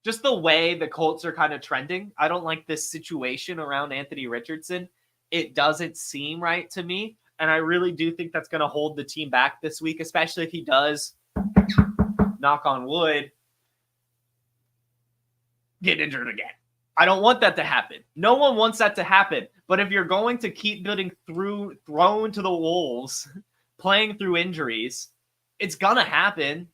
[SPEAKER 1] just the way the Colts are kind of trending. I don't like this situation around Anthony Richardson. It doesn't seem right to me. And I really do think that's going to hold the team back this week, especially if he does, knock on wood, get injured again. I don't want that to happen. No one wants that to happen. But if you're going to keep getting thrown to the wolves, playing through injuries, it's going to happen.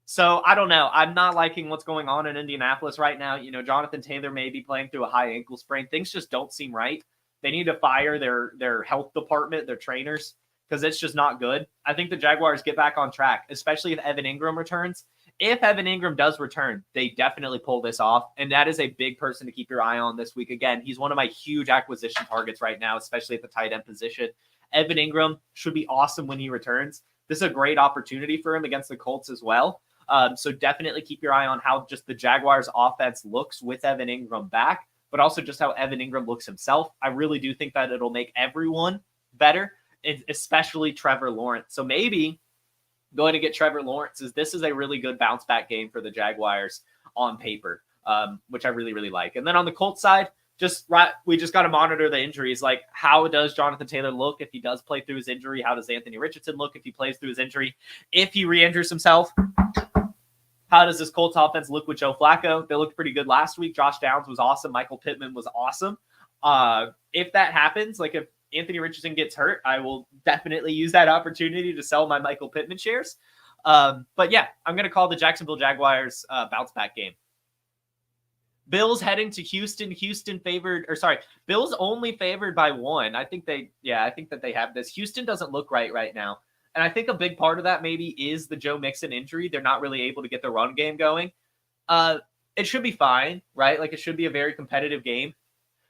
[SPEAKER 1] So I don't know. I'm not liking what's going on in Indianapolis right now. You know, Jonathan Taylor may be playing through a high ankle sprain. Things just don't seem right. They need to fire their health department, their trainers, because it's just not good. I think the Jaguars get back on track, especially if Evan Ingram returns. If Evan Ingram does return, they definitely pull this off, and that is a big person to keep your eye on this week. Again, he's one of my huge acquisition targets right now, especially at the tight end position. Evan Ingram should be awesome when he returns. This is a great opportunity for him against the Colts as well. So definitely keep your eye on how just the Jaguars offense looks with Evan Ingram back, but also just how Evan Ingram looks himself. I really do think that it'll make everyone better, especially Trevor Lawrence. So maybe going to get Trevor Lawrence this is a really good bounce back game for the Jaguars on paper, which I really, really like. And then on the Colts side, we just got to monitor the injuries. Like, how does Jonathan Taylor look if he does play through his injury? How does Anthony Richardson look if he plays through his injury? If he re-injures himself, how does this Colts offense look with Joe Flacco? They looked pretty good last week. Josh Downs was awesome. Michael Pittman was awesome. If that happens, like if Anthony Richardson gets hurt, I will definitely use that opportunity to sell my Michael Pittman shares. But yeah, I'm going to call the Jacksonville Jaguars bounce back game. Bills heading to Houston. Bills only favored by 1. I think that they have this. Houston doesn't look right now. And I think a big part of that maybe is the Joe Mixon injury. They're not really able to get the run game going. It should be fine, right? Like, it should be a very competitive game.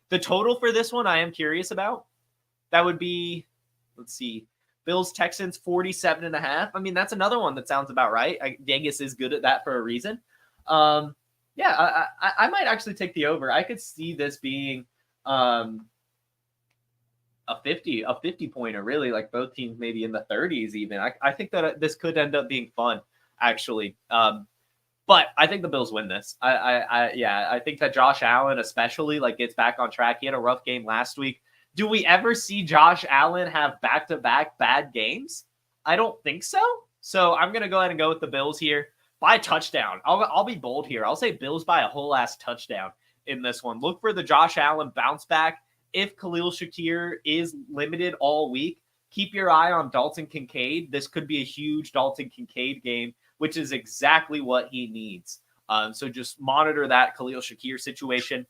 [SPEAKER 1] The total for this one I am curious about. That would be, let's see, Bills Texans 47.5. I mean, that's another one that sounds about right. Vegas is good at that for a reason. I might actually take the over. I could see this being a 50 pointer, really, like both teams maybe in the 30s even. I think that this could end up being fun, actually. But I think the Bills win this. I think that Josh Allen especially gets back on track. He had a rough game last week. Do we ever see Josh Allen have back-to-back bad games? I don't think so. So I'm going to go ahead and go with the Bills here by a touchdown. I'll be bold here. I'll say Bills by a whole ass touchdown in this one. Look for the Josh Allen bounce back. If Khalil Shakir is limited all week, keep your eye on Dalton Kincaid. This could be a huge Dalton Kincaid game, which is exactly what he needs. So just monitor that Khalil Shakir situation.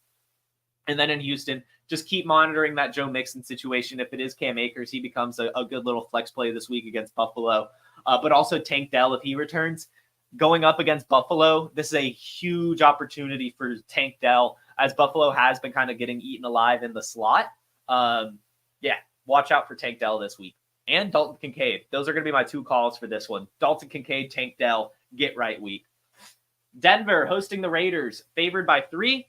[SPEAKER 1] And then in Houston, just keep monitoring that Joe Mixon situation. If it is Cam Akers, he becomes a good little flex play this week against Buffalo. But also Tank Dell, if he returns, going up against Buffalo, this is a huge opportunity for Tank Dell, as Buffalo has been kind of getting eaten alive in the slot. Watch out for Tank Dell this week. And Dalton Kincaid. Those are going to be my 2 calls for this one. Dalton Kincaid, Tank Dell, get right week. Denver hosting the Raiders, favored by 3.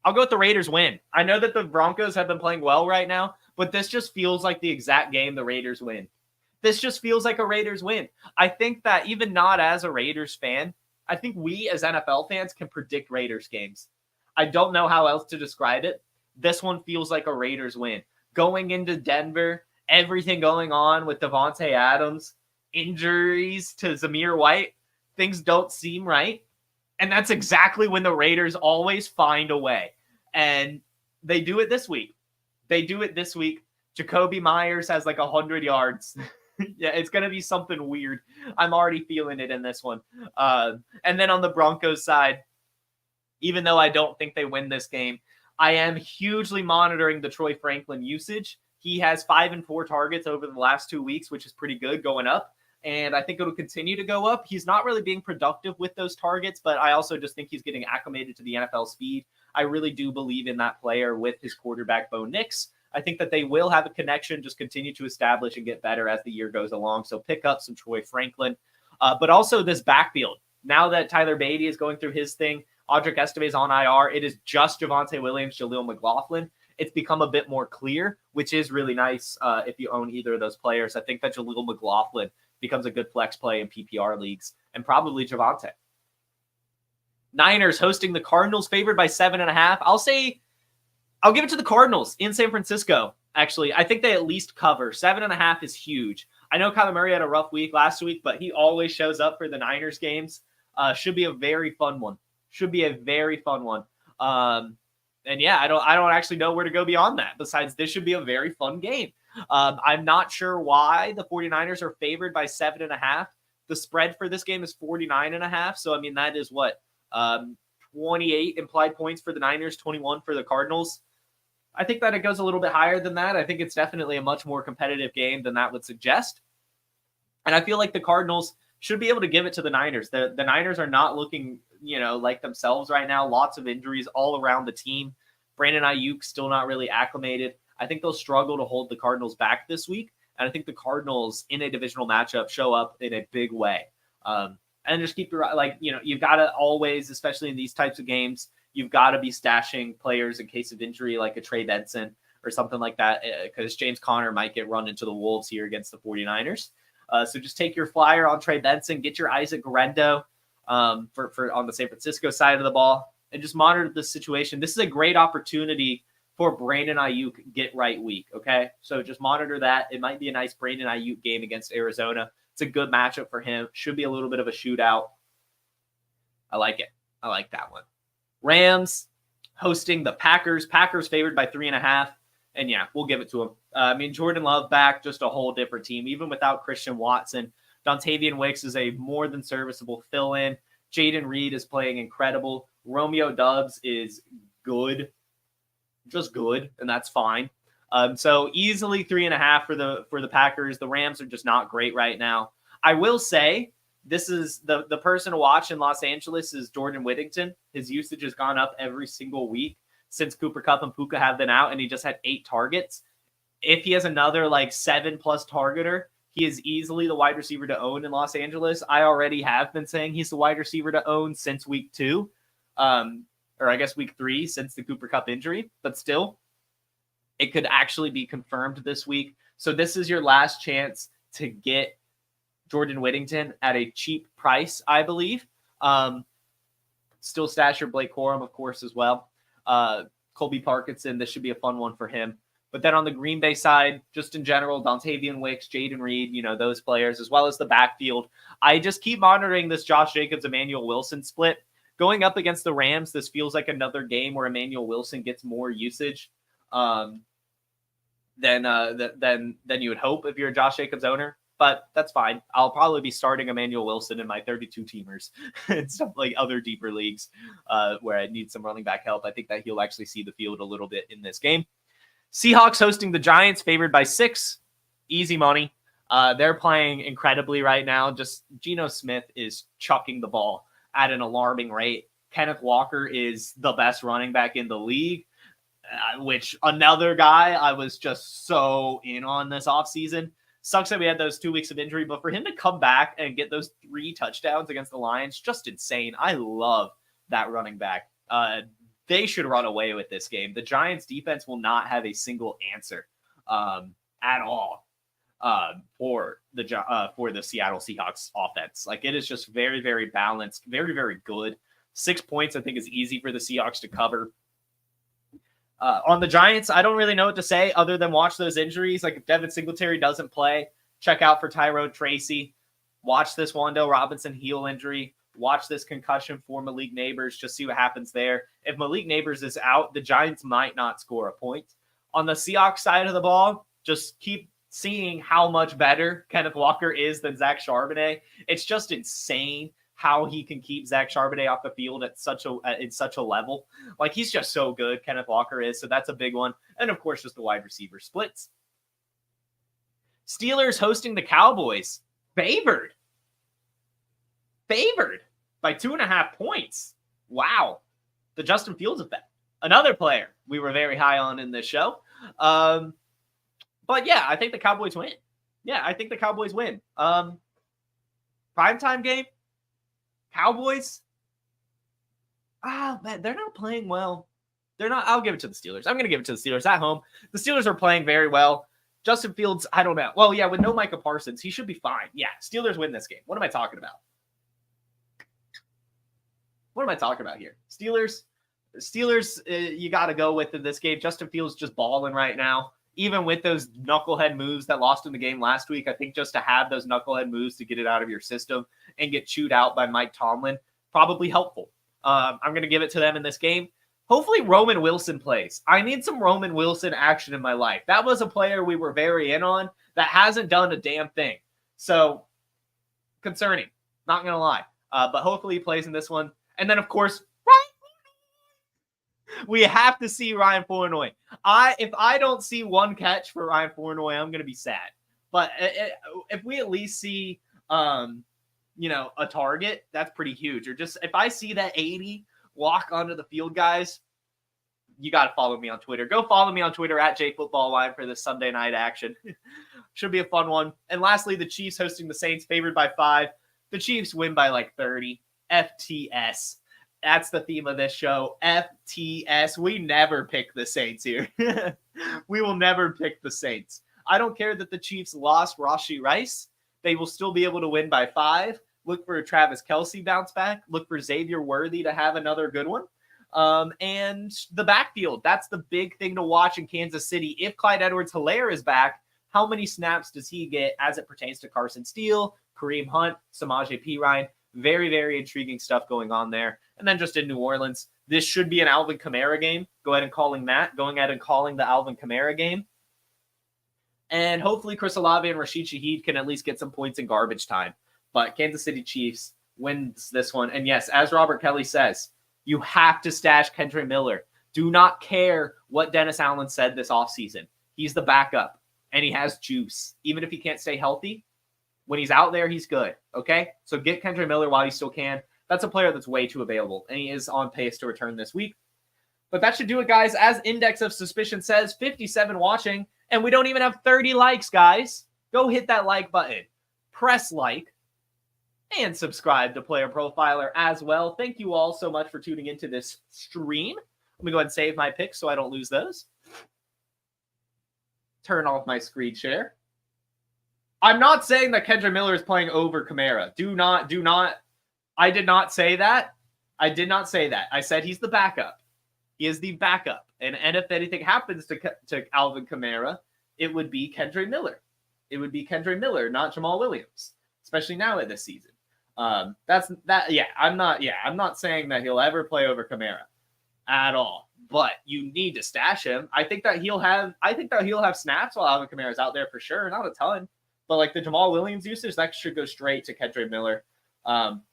[SPEAKER 1] I'll go with the Raiders win. I know that the Broncos have been playing well right now, but this just feels like the exact game the Raiders win. This just feels like a Raiders win. I think that even not as a Raiders fan, I think we as NFL fans can predict Raiders games. I don't know how else to describe it. This one feels like a Raiders win. Going into Denver, everything going on with Davante Adams, injuries to Zamir White, things don't seem right. And that's exactly when the Raiders always find a way. And they do it this week. Jacoby Myers has 100 yards. Yeah, it's going to be something weird. I'm already feeling it in this one. And then on the Broncos side, even though I don't think they win this game, I am hugely monitoring the Troy Franklin usage. He has 5 and 4 targets over the last 2 weeks, which is pretty good going up. And I think it'll continue to go up. He's not really being productive with those targets, but I also just think he's getting acclimated to the NFL speed. I really do believe in that player with his quarterback, Bo Nix. I think that they will have a connection, just continue to establish and get better as the year goes along. So pick up some Troy Franklin. But also this backfield. Now that Tyler Beatty is going through his thing, Audric Estevez on IR, it is just Javonte Williams, Jaleel McLaughlin. It's become a bit more clear, which is really nice if you own either of those players. I think that Jaleel McLaughlin becomes a good flex play in PPR leagues, and probably Javonte. Niners hosting the Cardinals, favored by 7.5. I'll give it to the Cardinals in San Francisco. Actually, I think they at least cover. 7.5 is huge. I know Kyler Murray had a rough week last week, but he always shows up for the Niners games. Should be a very fun one. And yeah, I don't actually know where to go beyond that. Besides, this should be a very fun game. I'm not sure why the 49ers are favored by 7.5. The spread for this game is 49.5. So, I mean, that is what? 28 implied points for the Niners, 21 for the Cardinals. I think that it goes a little bit higher than that. I think it's definitely a much more competitive game than that would suggest. And I feel like the Cardinals should be able to give it to the Niners. The Niners are not looking, like themselves right now. Lots of injuries all around the team. Brandon Ayuk still not really acclimated. I think they'll struggle to hold the Cardinals back this week. And I think the Cardinals in a divisional matchup show up in a big way. And just keep your, you've got to always, especially in these types of games, you've got to be stashing players in case of injury, like a Trey Benson or something like that, because James Conner might get run into the wolves here against the 49ers. So just take your flyer on Trey Benson, get your Isaac Guerrero for on the San Francisco side of the ball, and just monitor the situation. This is a great opportunity for Brandon Ayuk get right week, okay? So just monitor that. It might be a nice Brandon Ayuk game against Arizona. It's a good matchup for him. Should be a little bit of a shootout. I like it. I like that one. Rams hosting the Packers. Packers favored by 3.5. And yeah, we'll give it to them. Jordan Love back, just a whole different team. Even without Christian Watson, Dontavian Wicks is a more than serviceable fill-in. Jaden Reed is playing incredible. Romeo Doubs is good. Just good, and that's fine. So easily 3.5 for the Packers. The Rams are just not great right now. I will say this is the person to watch in Los Angeles is Jordan Whittington. His usage has gone up every single week since Cooper Kupp and Puka have been out, and he just had 8 targets. If he has another 7+ targeter, he is easily the wide receiver to own in Los Angeles. I already have been saying he's the wide receiver to own since week 2, or I guess week 3 since the Cooper Kupp injury, but still, it could actually be confirmed this week. So this is your last chance to get Jordan Whittington at a cheap price, I believe. Still stash your Blake Corum, of course, as well. Colby Parkinson, this should be a fun one for him. But then on the Green Bay side, just in general, Dontavian Wicks, Jaden Reed, those players, as well as the backfield. I just keep monitoring this Josh Jacobs, Emmanuel Wilson split. Going up against the Rams, this feels like another game where Emmanuel Wilson gets more usage than you would hope if you're a Josh Jacobs owner. But that's fine. I'll probably be starting Emmanuel Wilson in my 32 teamers and stuff like other deeper leagues where I need some running back help. I think that he'll actually see the field a little bit in this game. Seahawks hosting the Giants, favored by 6. Easy money. They're playing incredibly right now. Just Geno Smith is chucking the ball at an alarming rate. Kenneth Walker is the best running back in the league, which another guy I was just so in on this offseason. Sucks that we had those 2 weeks of injury, but for him to come back and get those 3 touchdowns against the Lions, just insane. I love that running back. They should run away with this game. The Giants defense will not have a single answer at all for the Seattle Seahawks offense. It is just very, very balanced, very, very good. 6 points, I think, is easy for the Seahawks to cover. On the Giants, I don't really know what to say other than watch those injuries. If Devin Singletary doesn't play, check out for Tyrone Tracy. Watch this Wan'Dale Robinson heel injury. Watch this concussion for Malik Neighbors. Just see what happens there. If Malik Neighbors is out, the Giants might not score a point. On the Seahawks side of the ball, just keep seeing how much better Kenneth Walker is than Zach Charbonnet. It's just insane how he can keep Zach Charbonnet off the field at such a level. He's just so good, Kenneth Walker is. So that's a big one. And of course, just the wide receiver splits. Steelers hosting the Cowboys. Favored by 2.5 points. Wow. The Justin Fields effect. Another player we were very high on in this show. But yeah, I think the Cowboys win. Primetime game. Cowboys. Man, they're not playing well. They're not. I'll give it to the Steelers. I'm going to give it to the Steelers at home. The Steelers are playing very well. Justin Fields, I don't know. Well, yeah, with no Micah Parsons, he should be fine. Yeah, Steelers win this game. What am I talking about? What am I talking about here? Steelers, you got to go with in this game. Justin Fields just balling right now. Even with those knucklehead moves that lost in the game last week, I think just to have those knucklehead moves to get it out of your system and get chewed out by Mike Tomlin, probably helpful. I'm going to give it to them in this game. Hopefully Roman Wilson plays. I need some Roman Wilson action in my life. That was a player we were very in on that hasn't done a damn thing. So, concerning. Not going to lie. But hopefully he plays in this one. And then, of course, we have to see Ryan Flournoy. If I don't see one catch for Ryan Flournoy, I'm going to be sad. But if we at least see, a target, that's pretty huge. Or just if I see that 80 walk onto the field, guys, you got to follow me on Twitter. Go follow me on Twitter at JFootballWine for this Sunday night action. Should be a fun one. And lastly, the Chiefs hosting the Saints, favored by 5. The Chiefs win by like 30. FTS. That's the theme of this show. FTS. We never pick the Saints here. We will never pick the Saints. I don't care that the Chiefs lost Rashee Rice. They will still be able to win by 5. Look for a Travis Kelce bounce back. Look for Xavier Worthy to have another good one. And the backfield. That's the big thing to watch in Kansas City. If Clyde Edwards-Helaire is back, how many snaps does he get as it pertains to Carson Steele, Kareem Hunt, Samaje Perine? Very, very intriguing stuff going on there. And then just in New Orleans, this should be an Alvin Kamara game. Go ahead and calling that. Going ahead and calling the Alvin Kamara game. And hopefully Chris Olave and Rashid Shaheed can at least get some points in garbage time. But Kansas City Chiefs wins this one. And yes, as Robert Kelly says, you have to stash Kendre Miller. Do not care what Dennis Allen said this offseason. He's the backup, and he has juice. Even if he can't stay healthy, when he's out there, he's good. Okay? So get Kendre Miller while you still can. That's a player that's way too available, and he is on pace to return this week. But that should do it, guys. As Index of Suspicion says, 57 watching, and we don't even have 30 likes, guys. Go hit that like button. Press like. And subscribe to Player Profiler as well. Thank you all so much for tuning into this stream. Let me go ahead and save my picks so I don't lose those. Turn off my screen share. I'm not saying that Kendre Miller is playing over Kamara. Do not. I did not say that. I did not say that. I said he's the backup. He is the backup. And if anything happens to Alvin Kamara, it would be Kendre Miller. It would be Kendre Miller, not Jamal Williams, especially now in this season. I'm not saying that he'll ever play over Kamara at all, but you need to stash him. I think that he'll have snaps while Alvin Kamara is out there for sure. Not a ton, but like the Jamal Williams usage, that should go straight to Kendre Miller.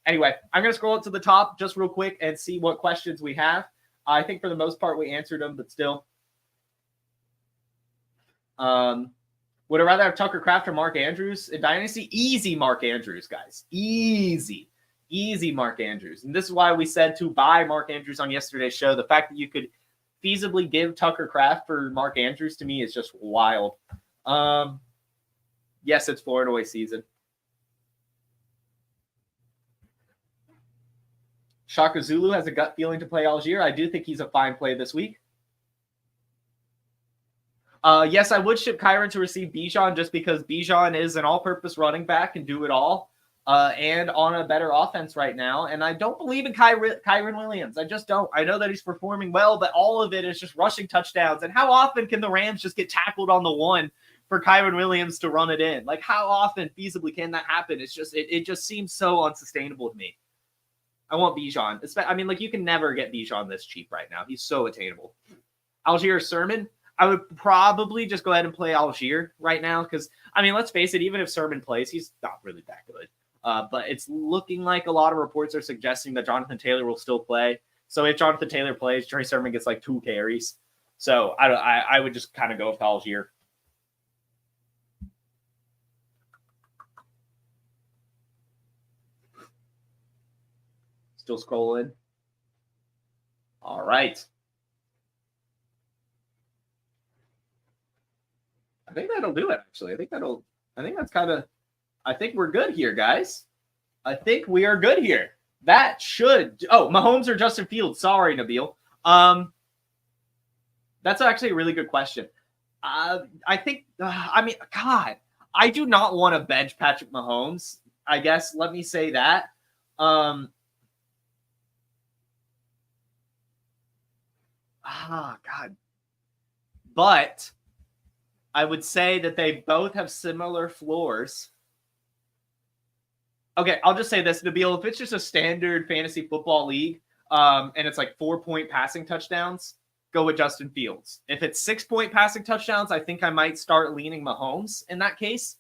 [SPEAKER 1] Anyway, I'm going to scroll up to the top just real quick and see what questions we have. I think for the most part we answered them, but still. Would I rather have Tucker Kraft or Mark Andrews in Dynasty? Easy Mark Andrews, guys. Easy Mark Andrews. And this is why we said to buy Mark Andrews on yesterday's show. The fact that you could feasibly give Tucker Kraft for Mark Andrews to me is just wild. Yes, it's Flournoy season. Shaka Zulu has a gut feeling to play Algier. I do think he's a fine play this week. Yes, I would ship Kyron to receive Bijan just because Bijan is an all-purpose running back and do it all, and on a better offense right now. And I don't believe in Kyron Williams. I just don't. I know that he's performing well, but all of it is just rushing touchdowns. And how often can the Rams just get tackled on the one for Kyron Williams to run it in? Like, how often feasibly can that happen? It's just it just seems so unsustainable to me. I want Bijan. I mean, like, you can never get Bijan this cheap right now. He's so attainable. Algier Sermon. I would probably just go ahead and play Algier right now because, I mean, let's face it, even if Sermon plays, he's not really that good. But it's looking like a lot of reports are suggesting that Jonathan Taylor will still play. So if Jonathan Taylor plays, Trey Sermon gets like 2 carries. So I would just kind of go with Algier. Still scrolling. All right. I think that'll do it, actually. I think we're good here, guys. I think we are good here. That should... Oh, Mahomes or Justin Fields? Sorry, Nabil. That's actually a really good question. I think... God, I do not want to bench Patrick Mahomes. I guess, let me say that. God. But I would say that they both have similar floors. Okay, I'll just say this, Nabil, if it's just a standard fantasy football league, and it's like 4-point passing touchdowns, go with Justin Fields. If it's 6-point passing touchdowns, I think I might start leaning Mahomes in that case,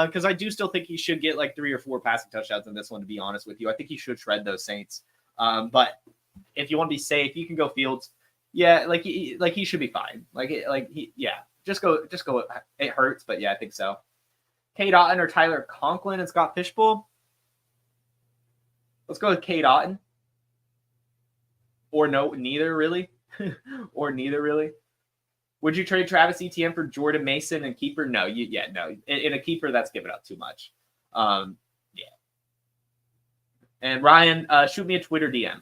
[SPEAKER 1] because I do still think he should get like 3 or 4 passing touchdowns in this one, to be honest with you. I think he should shred those Saints. But if you want to be safe, you can go Fields. Yeah, he should be fine. Just go. It hurts, but yeah, I think so. Kate Otten or Tyler Conklin and Scott Fishbowl. Let's go with Kate Otten. Or no, neither really. Would you trade Travis Etienne for Jordan Mason and keeper? No, no. In a keeper, that's giving up too much. Yeah. And Ryan, shoot me a Twitter DM.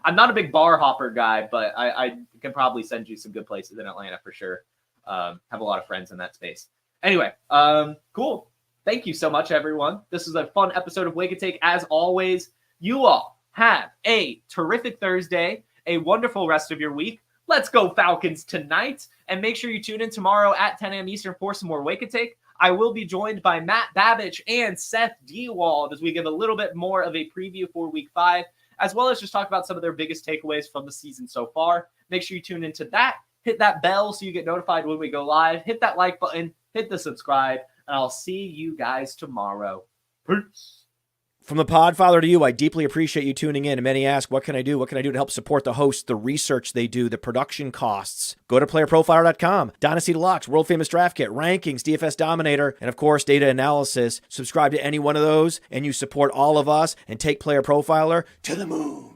[SPEAKER 1] I'm not a big bar hopper guy, but I can probably send you some good places in Atlanta for sure. Have a lot of friends in that space. Anyway, cool. Thank you so much, everyone. This is a fun episode of Wake and Take. As always, you all have a terrific Thursday, a wonderful rest of your week. Let's go Falcons tonight. And make sure you tune in tomorrow at 10 a.m. Eastern for some more Wake and Take. I will be joined by Matt Babich and Seth Dewald as we give a little bit more of a preview for Week 5, as well as just talk about some of their biggest takeaways from the season so far. Make sure you tune into that. Hit that bell so you get notified when we go live. Hit that like button. Hit the subscribe. And I'll see you guys tomorrow. Peace.
[SPEAKER 2] From the Podfather to you, I deeply appreciate you tuning in. And many ask, what can I do? What can I do to help support the hosts, the research they do, the production costs? Go to PlayerProfiler.com, Dynasty Deluxe, World Famous Draft Kit, Rankings, DFS Dominator, and of course, data analysis. Subscribe to any one of those, and you support all of us and take Player Profiler to the moon.